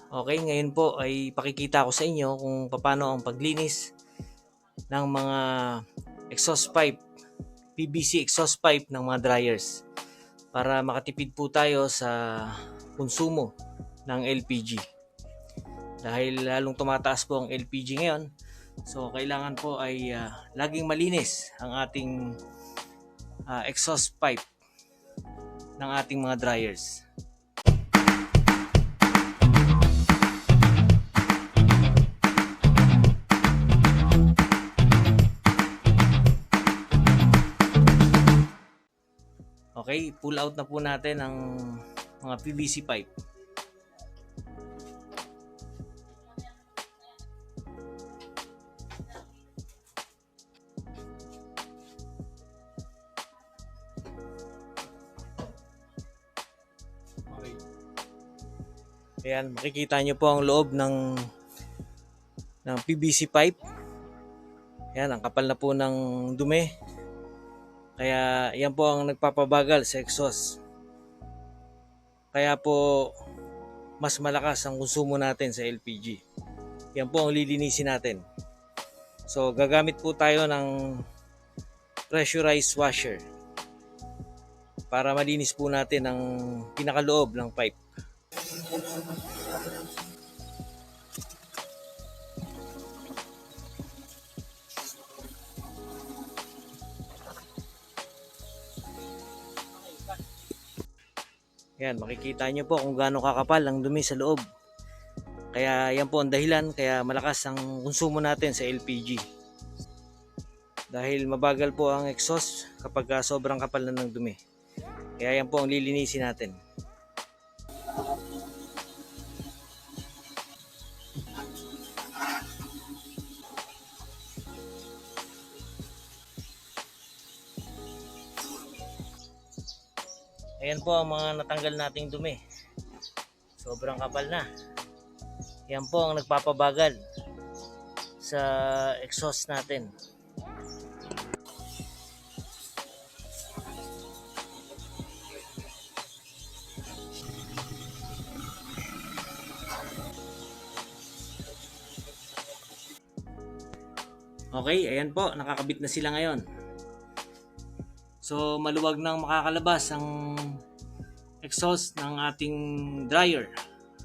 Okay, ngayon po ay pakikita ko sa inyo kung paano ang paglinis ng mga exhaust pipe, PVC exhaust pipe ng mga dryers para makatipid po tayo sa konsumo ng LPG. Dahil lalong tumataas po ang LPG ngayon, so kailangan po ay laging malinis ang ating exhaust pipe ng ating mga dryers. Okay, pull out na po natin ang mga PVC pipe. Okay. Ayan, makikita nyo po ang loob ng PVC pipe. Ayan, ang kapal na po ng dumi. Kaya yan po ang nagpapabagal sa exhaust. Kaya po mas malakas ang konsumo natin sa LPG. Yan po ang lilinisin natin. So gagamit po tayo ng pressurized washer para malinis po natin ang pinakaloob ng pipe. Yan, makikita nyo po kung gaano kakapal ang dumi sa loob. Kaya yan po ang dahilan kaya malakas ang konsumo natin sa LPG. Dahil mabagal po ang exhaust kapag sobrang kapal na ng dumi. Kaya yan po ang lilinisin natin. Ayan po ang mga natanggal nating dumi. Sobrang kapal na. Yan po ang nagpapabagal sa exhaust natin. Okay, ayan po, nakakabit na sila ngayon. So maluwag nang makakalabas ang exhaust ng ating dryer,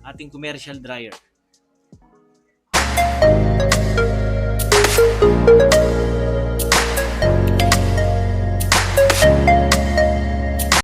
ating commercial dryer.